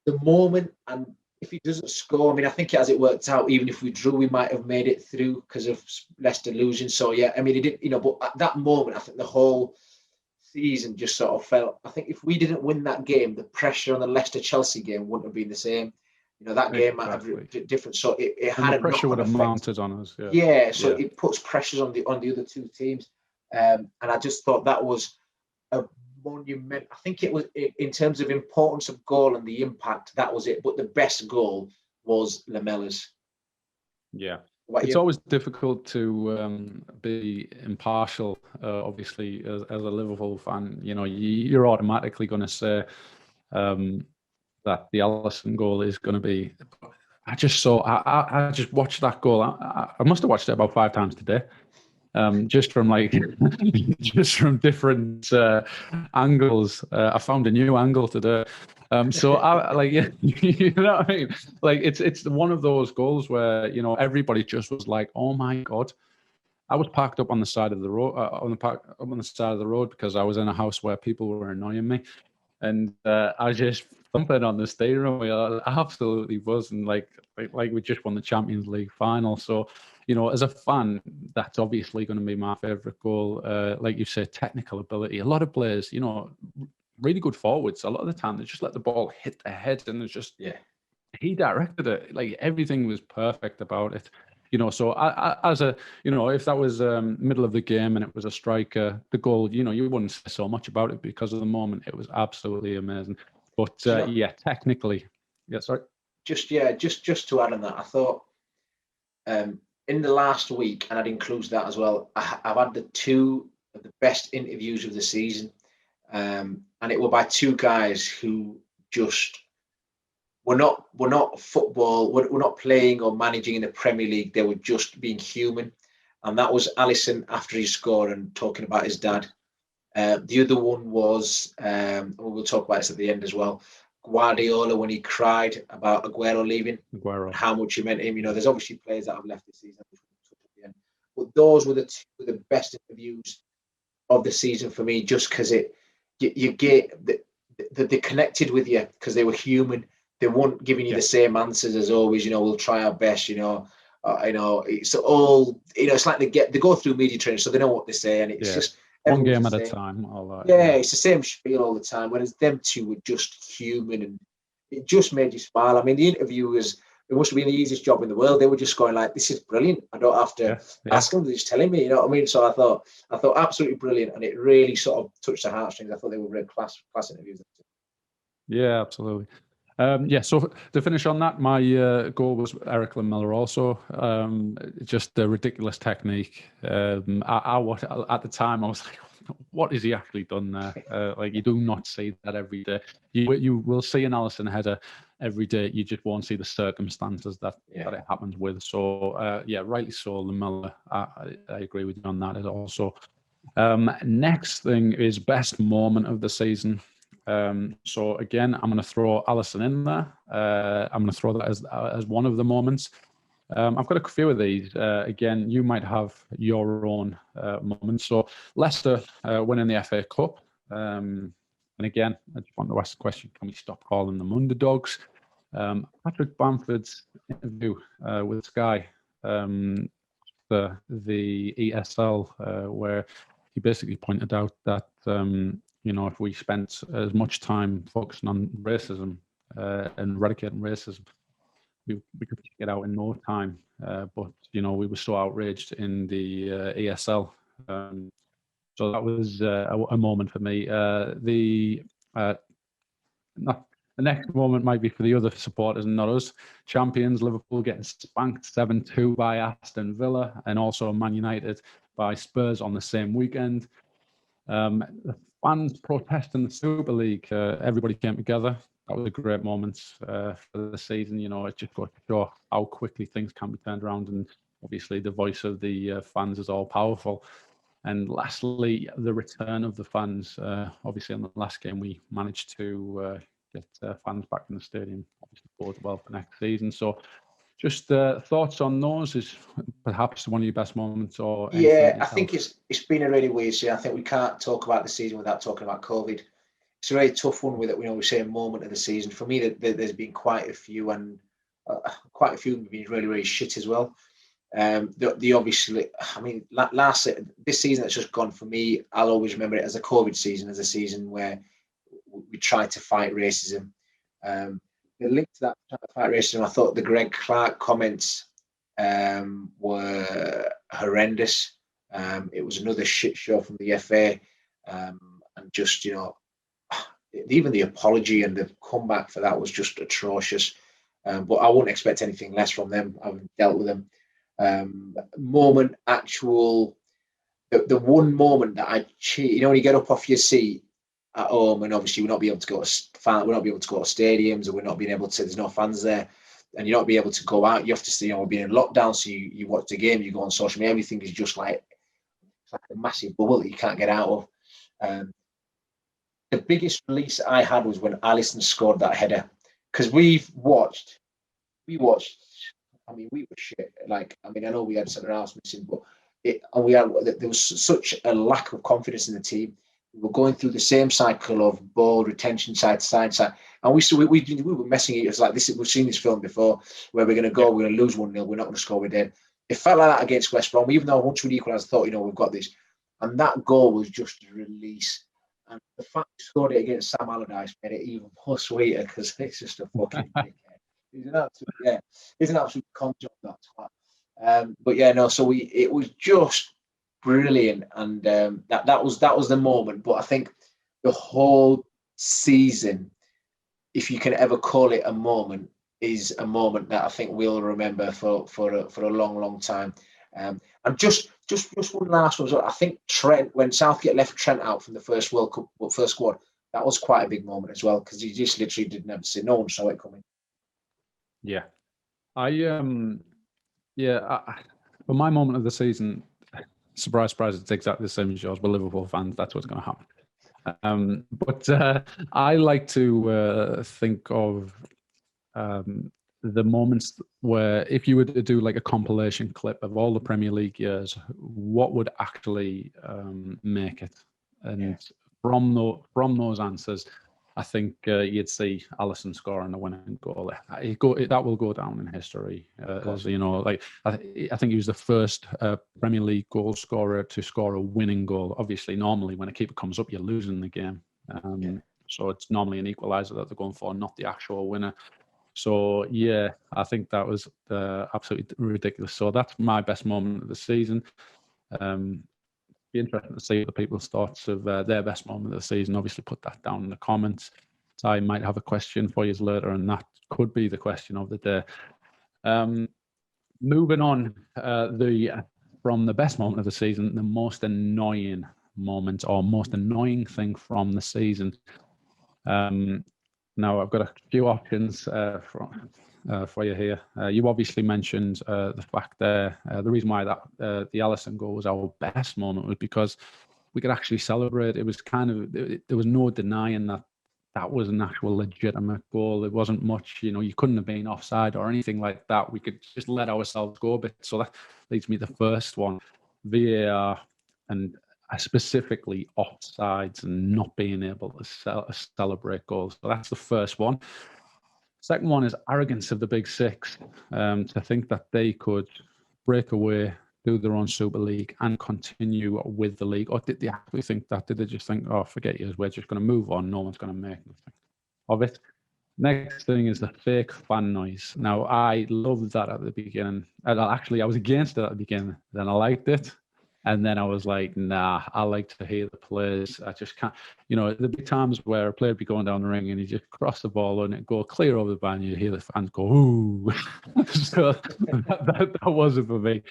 Speaker 2: the moment, and if he doesn't score, I mean, I think as it worked out, even if we drew, we might have made it through because of Leicester losing. So yeah, I mean, he didn't, but at that moment, I think the whole season just sort of felt. I think if we didn't win that game, the pressure on the Leicester-Chelsea game wouldn't have been the same. That game might have been different. So it had
Speaker 1: a pressure would have mounted on us.
Speaker 2: So it puts pressures on the other two teams, and I just thought that was a monument. I think it was, in terms of importance of goal and the impact, that was it. But the best goal was Lamella's.
Speaker 1: Yeah. It's always difficult to be impartial, obviously, as a Liverpool fan. You're automatically going to say that the Alisson goal is going to be. I just watched that goal. I must have watched it about 5 times today. Just from different angles. I found a new angle today. So I you know what I mean? Like it's one of those goals where everybody just was like, oh my God. I was parked up on the side of the road, on the side of the road, because I was in a house where people were annoying me, and I just thumping on the steering wheel. I absolutely was, and like we just won the Champions League final. So, as a fan, that's obviously going to be my favourite goal. Like you say, technical ability. A lot of players, really good forwards. A lot of the time, they just let the ball hit their head, and it's just he directed it. Like everything was perfect about it. So as a, if that was middle of the game and it was a striker, the goal, you wouldn't say so much about it because of the moment. It was absolutely amazing. But technically, sorry.
Speaker 2: Just to add on that, I thought in the last week, and I'd include that as well, I've had the 2 of the best interviews of the season, and it were by 2 guys who just. We're not football. We're not playing or managing in the Premier League. They were just being human, and that was Alisson after he scored and talking about his dad. The other one was, we'll talk about this at the end as well, Guardiola when he cried about Aguero leaving, how much he meant to him. There's obviously players that have left this season, but those were the 2 of the best interviews of the season for me, just because you get they connected with you because they were human. They weren't giving you the same answers as always. We'll try our best. It's all. It's like they go through media training, so they know what they say, and it's just
Speaker 1: one game at a time. All that.
Speaker 2: It's the same spiel all the time. Whereas them 2 were just human, and it just made you smile. I mean, the interviewers, it must have been the easiest job in the world. They were just going like, "This is brilliant. I don't have to ask them; they're just telling me." You know what I mean? So I thought absolutely brilliant, and it really sort of touched the heartstrings. I thought they were really class interviews.
Speaker 1: Yeah, absolutely. So to finish on that, my goal was Eric Lamela also. Just the ridiculous technique. At the time, I was like, what has he actually done there? Like, you do not see that every day. You will see an Alisson header every day. You just won't see the circumstances that it happens with. So, rightly so, Lamela. I agree with you on that also. Next thing is best moment of the season. So again, I'm going to throw Alisson in there. I'm going to throw that as one of the moments. I've got a few of these. Again, you might have your own moments. So Leicester winning the FA Cup. And again, I just want to ask the question, can we stop calling them underdogs? Patrick Bamford's interview with Sky, the ESL, where he basically pointed out that if we spent as much time focusing on racism and eradicating racism, we could get out in no time. But we were so outraged in the ESL. So that was a moment for me. The next moment might be for the other supporters and not us. Champions, Liverpool getting spanked 7-2 by Aston Villa, and also Man United by Spurs on the same weekend. The fans protesting the Super League. Everybody came together. That was a great moment for the season. It just got to show how quickly things can be turned around, and obviously the voice of the fans is all powerful. And lastly, the return of the fans. Obviously, in the last game, we managed to get fans back in the stadium. Obviously, bodes well for next season. So, Just thoughts on those is perhaps one of your best moments or anything
Speaker 2: Yeah, I
Speaker 1: yourself?
Speaker 2: think it's been a really weird season. I think we can't talk about the season without talking about COVID. It's a very tough one with it. We say a moment of the season. For me, there's been quite a few, and quite a few have been really, really shit as well. The obviously, I mean, this season that's just gone for me, I'll always remember it as a COVID season, as a season where we tried to fight racism. The link to that trying to fight racism, I thought the Greg Clark comments were horrendous. It was another shit show from the FA, and just even the apology and the comeback for that was just atrocious. But I wouldn't expect anything less from them. I've dealt with them. The one moment that I cheat, when you get up off your seat at home, and obviously we're not being able to go to stadiums, and we're not being able to. There's no fans there, and you're not being able to go out. You have to stay. We're being in lockdown, so you watch the game. You go on social media. Everything is just like a massive bubble that you can't get out of. The biggest release I had was when Alisson scored that header, because we watched. I mean, we were shit. I know we had centre halves missing, but there was such a lack of confidence in the team. We were going through the same cycle of ball retention, side to side, and we were messing it. It was like this. We've seen this film before, where we're going to go, we're going to lose 1-0, we're not going to score, we're dead. It felt like that against West Brom, even though once we'd equalised, I thought, we've got this. And that goal was just a release. And the fact he scored it against Sam Allardyce made it even more sweeter, because it's just a fucking dickhead. He's an absolute con job, that twat. But yeah, no. So it was just brilliant, and that was the moment. But I think the whole season, if you can ever call it a moment, is a moment that I think we'll remember for a long, long time. And just one last one. I think Trent, when Southgate left Trent out from the first World Cup, first squad, that was quite a big moment as well, because he just literally didn't have to see. No one saw it coming.
Speaker 1: Yeah, for my moment of the season, surprise, it's exactly the same as yours. We're Liverpool fans. That's what's going to happen. But I like to think of the moments where, if you were to do like a compilation clip of all the Premier League years, what would actually make it? And from those answers, I think you'd see Alisson scoring the winning goal. That will go down in history. As I think he was the first Premier League goal scorer to score a winning goal. Obviously, normally when a keeper comes up, you're losing the game. So it's normally an equaliser that they're going for, not the actual winner. So yeah, I think that was absolutely ridiculous. So that's my best moment of the season. Be interesting to see the people's thoughts of their best moment of the season. Obviously, put that down in the comments. I might have a question for you later, and that could be the question of the day. Moving on, from the best moment of the season, the most annoying moment or most annoying thing from the season. Now, I've got a few options for you here. You obviously mentioned the fact there, the reason why that the Alisson goal was our best moment was because we could actually celebrate. It was there was no denying that was an actual legitimate goal. It wasn't much, you couldn't have been offside or anything like that. We could just let ourselves go a bit. So that leads me to the first one, VAR, and specifically offsides and not being able to celebrate goals. So that's the first one. Second one is arrogance of the Big Six, to think that they could break away, do their own Super League and continue with the league. Or did they actually think that? Did they just think, oh, forget you, we're just going to move on, no one's going to make nothing of it? Next thing is the fake fan noise. Now, I loved that at the beginning. Actually, I was against it at the beginning. Then I liked it. And then I was like, nah, I like to hear the players. I just can't, there'd be times where a player would be going down the ring and you just cross the ball and it go clear over the bar and you hear the fans go, ooh. So that wasn't for me.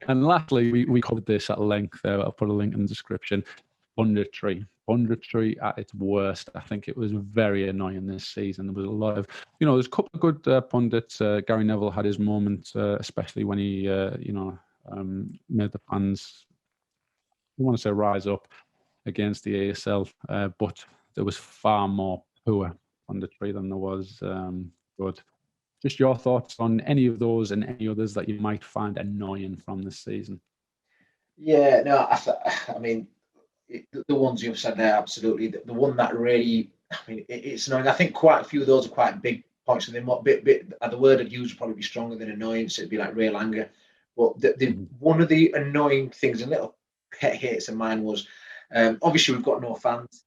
Speaker 1: And lastly, we covered this at length. I'll put a link in the description. Punditry at its worst. I think it was very annoying this season. There was a lot of, there's a couple of good pundits. Gary Neville had his moment, especially when he, made the fans, I want to say, rise up against the ASL. But there was far more poor punditry than there was good. just your thoughts on any of those and any others that you might find annoying from this season.
Speaker 2: Yeah, no, I mean, the ones you've said there, absolutely. The one that really, I mean, it's annoying. I think quite a few of those are quite big points, and they might the word I'd use would probably be stronger than annoyance. It'd be like real anger. But one of the annoying things, and little pet hates of mine, was obviously we've got no fans.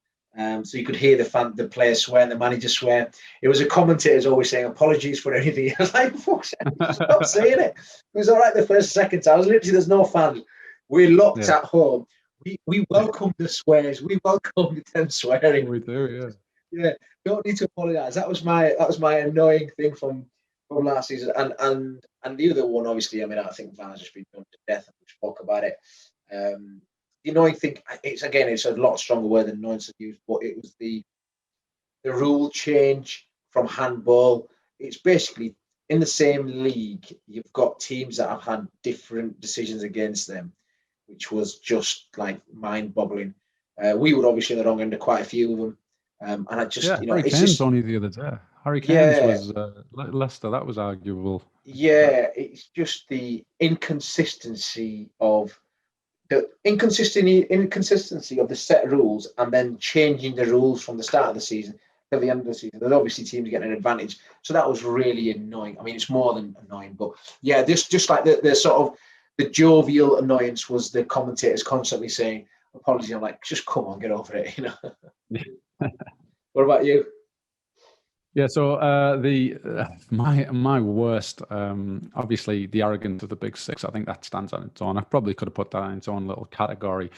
Speaker 2: So you could hear the players swear and the manager swear. It was a commentator's always saying apologies for anything. I was like, fuck's sake, stop saying it. It was all right the first second time. I was literally, there's no fans. We're locked at home. We welcome the swears. We welcome them swearing.
Speaker 1: We do,
Speaker 2: yeah. Don't need to apologise. That was my annoying thing from last season. And the other one, obviously, I mean, I think VAR's just been done to death. We spoke about it. The annoying thing, it's a lot stronger word than annoyance used, but it was the rule change from handball. It's basically in the same league, you've got teams that have had different decisions against them, which was just like mind-boggling. We were obviously in the wrong end of quite a few of them, and I just,
Speaker 1: Harry Kane's only the other day. Harry Kane's was Leicester. That was arguable.
Speaker 2: Yeah, it's just the inconsistency of the inconsistency of the set rules, and then changing the rules from the start of the season to the end of the season. There's obviously teams getting an advantage, so that was really annoying. I mean, it's more than annoying, but yeah, this just like the sort of the jovial annoyance was the commentators constantly saying apologies. I'm like, just come on, get over it, What about you?
Speaker 1: Yeah, so my worst, obviously the arrogance of the big six. I think that stands on its own. I probably could have put that in its own little category.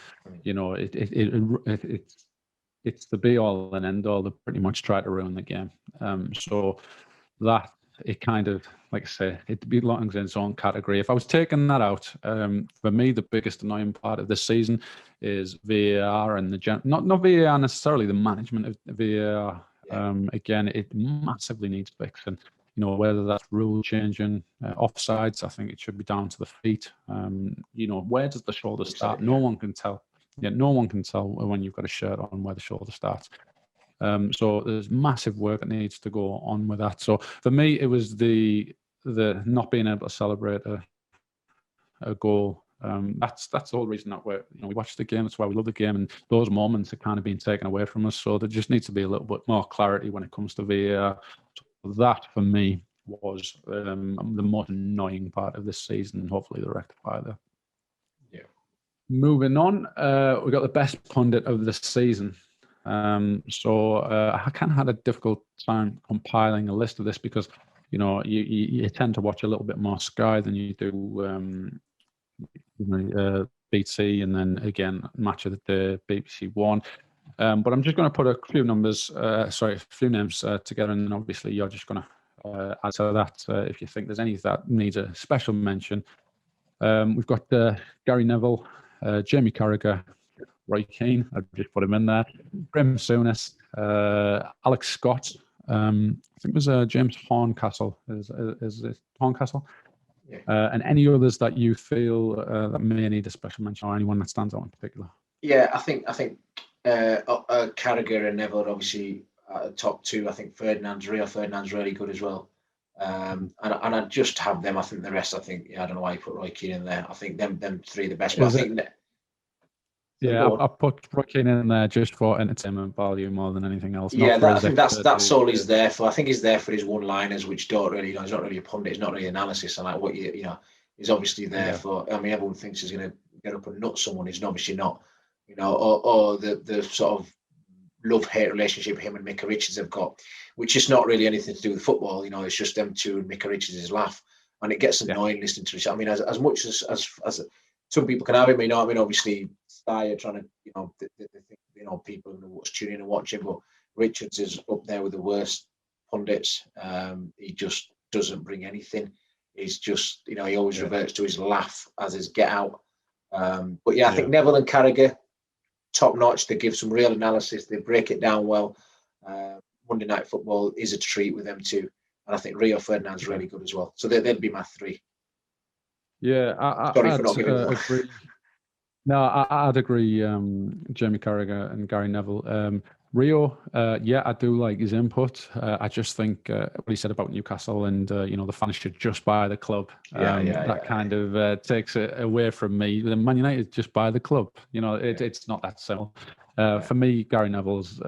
Speaker 1: It's the be all and end all. They pretty much try to ruin the game. So that it kind of, like I say, it belongs in its own category. If I was taking that out, for me, the biggest annoying part of this season is VAR and not VAR necessarily, the management of VAR. Again, it massively needs fixing. Whether that's rule changing, offsides, I think it should be down to the feet. Where does the shoulder start? No one can tell. Yeah, no one can tell when you've got a shirt on where the shoulder starts. So there's massive work that needs to go on with that. So for me, it was the not being able to celebrate a goal. That's the whole reason that we watch the game. That's why we love the game, and those moments are kind of being taken away from us. So there just needs to be a little bit more clarity when it comes to VAR. So that for me was the most annoying part of this season, and hopefully they'll rectify that.
Speaker 2: Yeah.
Speaker 1: Moving on, we got the best pundit of the season. So I kind of had a difficult time compiling a list of this because you tend to watch a little bit more Sky than you do BT, and then again Match of the Day, BBC One. But I'm just going to put a few names together, and then obviously you're just going to add to that if you think there's any that needs a special mention. We've got Gary Neville, Jamie Carragher, Roy Keane, I'd just put him in there. Graham Souness, Alex Scott. I think it was James Horncastle. Is it Horncastle?
Speaker 2: Yeah.
Speaker 1: And any others that you feel that may need a special mention, or anyone that stands out in particular?
Speaker 2: Yeah, I think Carragher and Neville are obviously top two. I think Ferdinand's really good as well. And I just have them. I think the rest. I don't know why you put Roy Keane in there. I think them three are the best. But
Speaker 1: I put Roy Keane in there just for entertainment value more than anything else.
Speaker 2: Yeah, I think that's all he's there for. I think he's there for his one-liners, which don't really, he's not really a pundit. He's not really analysis. And like what he's obviously there for. I mean, everyone thinks he's going to get up and nut someone. He's obviously not. Or the sort of love-hate relationship him and Micah Richards have got, which is not really anything to do with football. It's just them two and Micah Richards' laugh, and it gets annoying listening to it. I mean, as much as some people can have him, obviously Ty are trying to, people what's tuning in and watching, but Richards is up there with the worst pundits. He just doesn't bring anything. He's just, he always reverts to his laugh as his get out. But I think Neville and Carragher, top notch. They give some real analysis. They break it down well. Monday Night Football is a treat with them too, and I think Rio Ferdinand's really good as well. So they'd be my three.
Speaker 1: Yeah,
Speaker 2: Sorry for not giving
Speaker 1: agree. No, I'd agree. Jamie Carragher and Gary Neville. Rio, yeah, I do like his input. I just think what he said about Newcastle and the fans should just buy the club. That kind of takes it away from me. The Man United just buy the club. It's not that simple. For me, Gary Neville's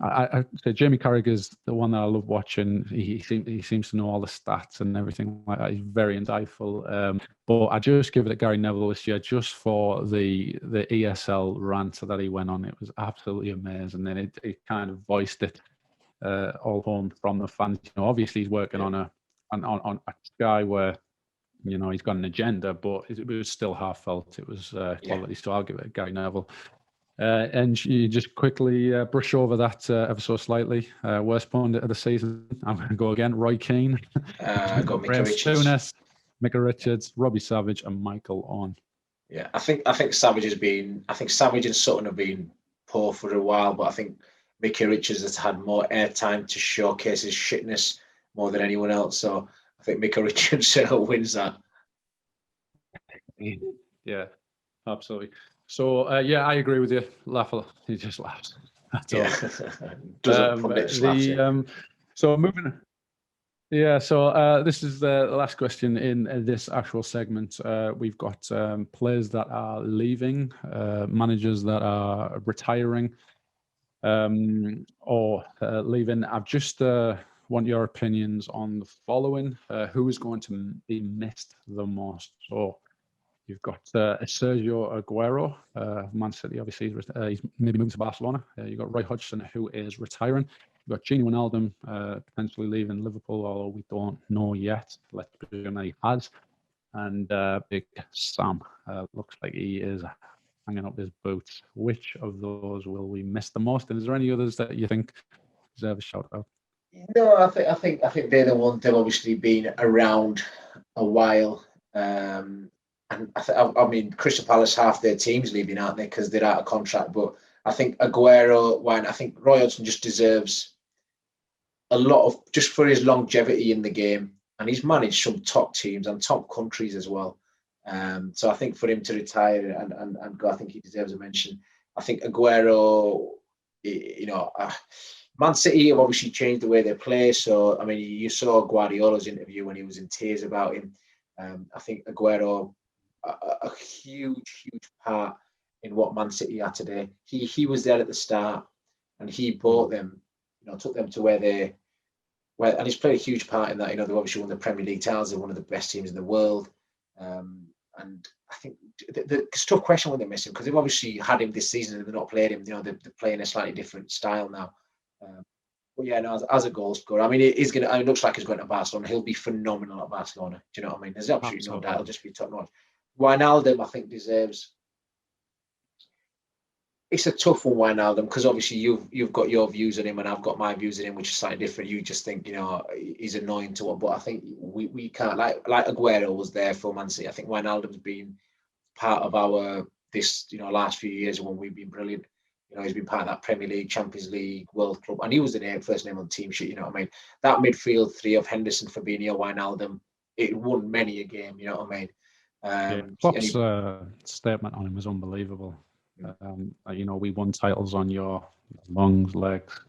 Speaker 1: I say Jamie Carragher's the one that I love watching. He seems to know all the stats and everything like that. He's very insightful. But I just give it to Gary Neville this year just for the ESL rant that he went on. It was absolutely amazing, and it kind of voiced it all home from the fans. Obviously he's working on a guy where he's got an agenda, but it was still heartfelt. It was quality. So I'll give it to Gary Neville. And you just quickly brush over that ever so slightly. Worst pundit of the season. I'm going to go again. Roy Keane.
Speaker 2: I got Micah Richards.
Speaker 1: Micah Richards, Robbie Savage, and Michael Owen.
Speaker 2: Yeah, I think Savage Savage and Sutton have been poor for a while, but I think Micah Richards has had more airtime to showcase his shitness more than anyone else. So I think Micah Richards wins that.
Speaker 1: Yeah, absolutely. So I agree with you. He just laughs. That's all. So moving. Yeah, so this is the last question in this actual segment. We've got players that are leaving, managers that are retiring, or leaving. I've just want your opinions on the following. Who is going to be missed the most? So you've got Sergio Aguero, Man City. Obviously, he's maybe moving to Barcelona. You've got Roy Hodgson, who is retiring. You've got Gini Wijnaldum potentially leaving Liverpool, although we don't know yet. Let's presume that he has. And Big Sam looks like he is hanging up his boots. Which of those will we miss the most? And is there any others that you think deserve a shout out?
Speaker 2: No, I think they're the ones. They've obviously been around a while. And I mean, Crystal Palace, half their team's leaving, aren't they? Because they're out of contract. But I think Aguero, I think Roy Hodgson just deserves a lot of, just for his longevity in the game. And he's managed some top teams and top countries as well. So I think for him to retire and go, I think he deserves a mention. I think Aguero, Man City have obviously changed the way they play. So, I mean, you saw Guardiola's interview when he was in tears about him. I think Aguero, a huge part in what Man City are today. He was there at the start, and he brought them, took them to where and he's played a huge part in that. They've obviously won the Premier League titles. They're one of the best teams in the world. And I think it's a tough question when they miss him, because they've obviously had him this season and they've not played him. They're playing a slightly different style now. But yeah, no, as a goal scorer, I mean, it looks like he's going to Barcelona. He'll be phenomenal at Barcelona. Do you know what I mean? There's absolutely no doubt. He'll just be top notch. Wijnaldum, I think, deserves. It's a tough one, Wijnaldum, because obviously you've got your views on him and I've got my views on him, which is slightly different. You just think he's annoying to what, but I think we can't, like Aguero was there for Man City. I think Wijnaldum's been part of our last few years when we've been brilliant. He's been part of that Premier League, Champions League, World Club, and he was the first name on the team sheet. You know what I mean? That midfield three of Henderson, Fabinho, Wijnaldum, it won many a game. You know what I mean?
Speaker 1: Klopp's statement on him was unbelievable. We won titles on your lungs, legs.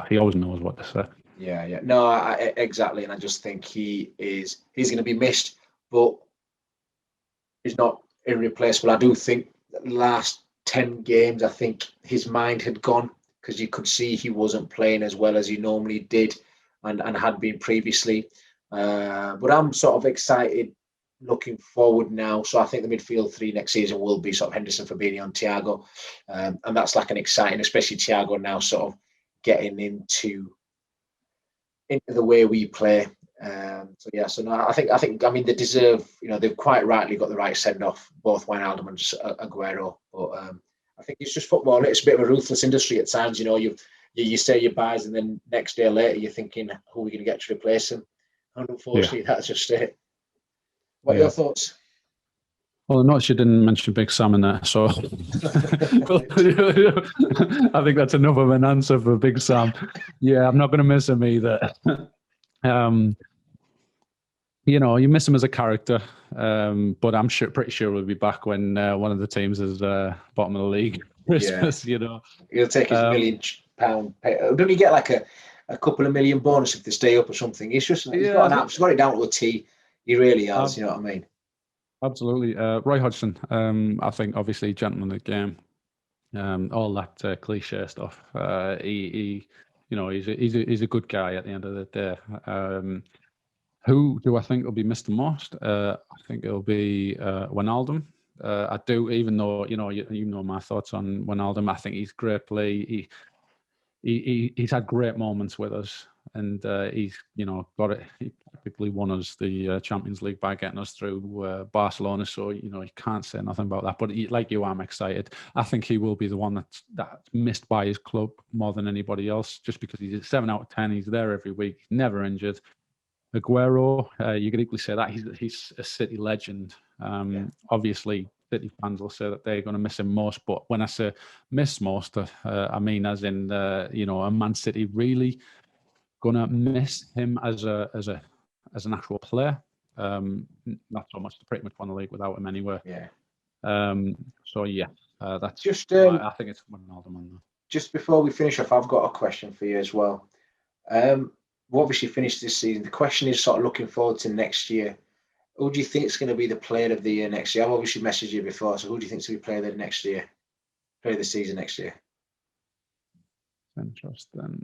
Speaker 1: He always knows what to say.
Speaker 2: Yeah. No, exactly. And I just think he's going to be missed, but he's not irreplaceable. I do think the last 10 games, I think his mind had gone, because you could see he wasn't playing as well as he normally did and had been previously. But I'm sort of excited looking forward now. So I think the midfield three next season will be sort of Henderson, Fabinho and Thiago. And that's like an exciting, especially Thiago now sort of getting into the way we play. So no, I think they deserve, they've quite rightly got the right send off, both Wijnaldum and Aguero. But I think it's just football. It's a bit of a ruthless industry at times. You say your buys, and then next day later you're thinking, who are we going to get to replace him? And unfortunately, that's just it. What are your thoughts?
Speaker 1: Well, I noticed you didn't mention Big Sam in there, so I think that's enough of an answer for Big Sam. Yeah, I'm not going to miss him either. you know, you miss him as a character, but I'm pretty sure we'll be back when one of the teams is bottom of the league. Christmas, you know.
Speaker 2: He'll take his £1 million pay. Don't he get like a couple of million bonus if they stay up or something? He's got it down to a T. He really has, you know what I mean?
Speaker 1: Absolutely. Roy Hodgson, I think obviously gentleman of the game, all that cliche stuff. He you know, he's a good guy at the end of the day. Who do I think will be missed the most? I think it'll be Wijnaldum. I do, even though you know my thoughts on Wijnaldum. I think he's great play. He's had great moments with us, and he's got it. He typically won us the Champions League by getting us through Barcelona. So you can't say nothing about that. But like you, I'm excited. I think he will be the one that's missed by his club more than anybody else, just because he's a 7 out of 10. He's there every week, never injured. Aguero, you could equally say that he's a City legend. Obviously, City fans will say that they're going to miss him most, but when I say miss most, I mean as in a Man City really going to miss him as an actual player. Not so much. They pretty much won the league without him anyway.
Speaker 2: Yeah.
Speaker 1: That's
Speaker 2: just.
Speaker 1: I think it's Wijnaldum.
Speaker 2: Just before we finish off, I've got a question for you as well. We obviously finished this season. The question is sort of looking forward to next year. Who do you think is going to be the player of the year next year? I've obviously messaged you before, so who do you think is going to be player of the next year? Player of the season next year?
Speaker 1: Interesting.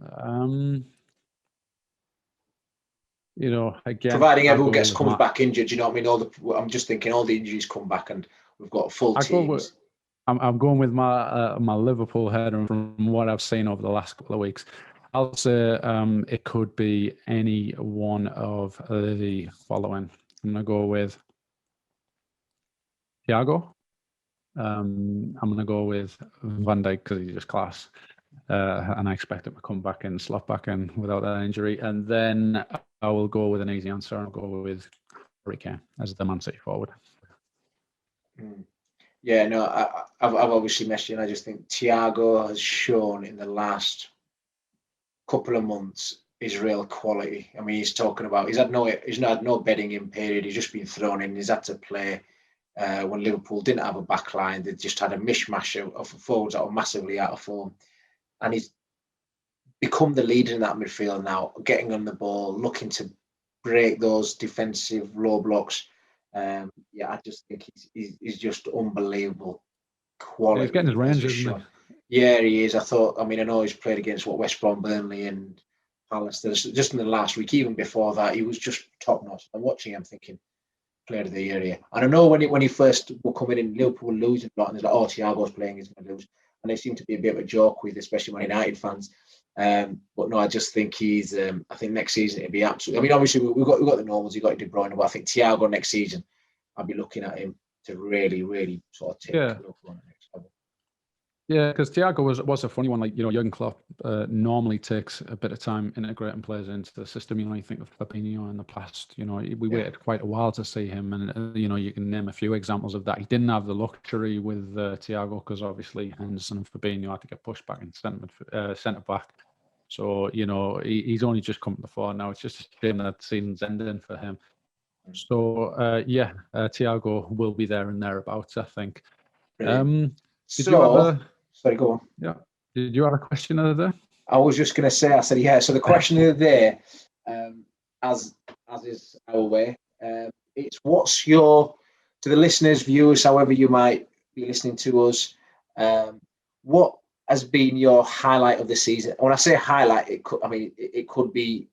Speaker 1: Again,
Speaker 2: providing everyone comes back injured, you know what I mean? I'm just thinking all the injuries come back and we've got full teams.
Speaker 1: I'm going with my Liverpool head, and from what I've seen over the last couple of weeks, I'll say it could be any one of the following. I'm going to go with Thiago. I'm going to go with Van Dijk because he's just class. And I expect him to come back and slot back in without that injury. And then I will go with an easy answer. I'll go with Harry Kane as the Man City forward.
Speaker 2: Yeah, no, I've obviously messaged you, and I just think Thiago has shown in the last couple of months his real quality. I mean, he's had no bedding in period. He's just been thrown in. He's had to play when Liverpool didn't have a back line. They just had a mishmash of forwards that were massively out of form. And he's become the leader in that midfield now, getting on the ball, looking to break those defensive low blocks. I just think he's just unbelievable quality.
Speaker 1: He's getting his range, isn't he?
Speaker 2: Yeah, he is. I know he's played against West Brom, Burnley and Palace. Just in the last week, even before that, he was just top notch. I'm watching him thinking, player of the year here. And I know when he first were coming in, Liverpool were losing a lot, and there's like, Thiago's playing, he's going to lose. And they seem to be a bit of a joke with, especially Man United fans. But no, I just think he's. I think next season it'll be absolutely. I mean, obviously we've got the normals. You've got De Bruyne, but I think Thiago next season, I'll be looking at him to really, really sort of take Liverpool on the next level.
Speaker 1: Yeah, because Thiago was a funny one. Like, Jurgen Klopp normally takes a bit of time integrating players into the system. You think of Fabinho in the past. We waited quite a while to see him, and you can name a few examples of that. He didn't have the luxury with Thiago because obviously Henderson and Fabinho had to get pushed back in centre back. So he's only just come to the fore now. It's just a shame that the season's ending for him. So Thiago will be there and thereabouts, I think.
Speaker 2: Sorry, go on.
Speaker 1: Yeah. Did you have a question of the day?
Speaker 2: I was just going to say, I said, yeah. So the question of the day, as is our way, it's what's your, to the listeners, viewers, however you might be listening to us, what has been your highlight of the season? When I say highlight, it could be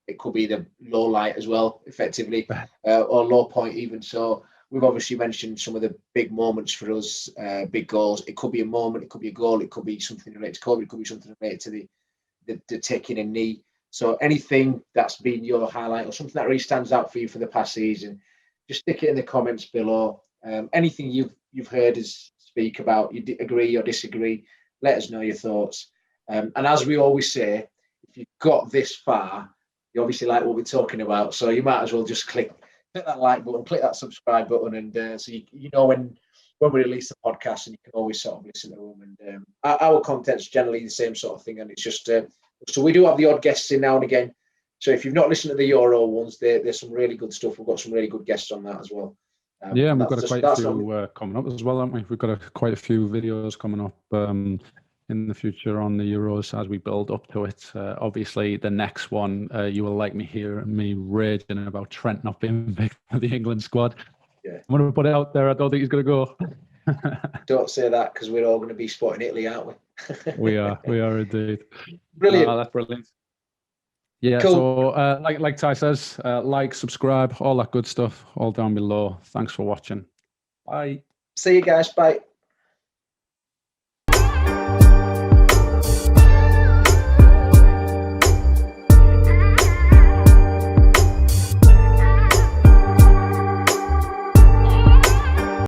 Speaker 2: the low light as well, effectively, or low point even. So we've obviously mentioned some of the big moments for us, big goals. It could be a moment, it could be a goal, it could be something related to COVID, it could be something related to the taking a knee. So anything that's been your highlight or something that really stands out for you for the past season, just stick it in the comments below. Anything you've heard us speak about, you agree or disagree, let us know your thoughts. And as we always say, if you've got this far, you obviously like what we're talking about, so you might as well just click that like button, click that subscribe button, and so you know when we release the podcast, and you can always sort of listen to them. And our content's generally the same sort of thing, and it's just so we do have the odd guests in now and again. So if you've not listened to the Euro ones, there's some really good stuff. We've got some really good guests on that as well.
Speaker 1: Yeah, and we've got quite a few coming up as well, haven't we? We've got quite a few videos coming up in the future on the Euros as we build up to it. Obviously, the next one, you will like me raging about Trent not being picked for the England squad.
Speaker 2: Yeah.
Speaker 1: I'm going to put it out there. I don't think he's going to go.
Speaker 2: Don't say that, because we're all going to be spotting Italy, aren't we?
Speaker 1: We are indeed.
Speaker 2: Brilliant.
Speaker 1: That's brilliant. Yeah,
Speaker 2: cool.
Speaker 1: So like Ty says, like, subscribe, all that good stuff, all down below. Thanks for watching. Bye.
Speaker 2: See you guys. Bye.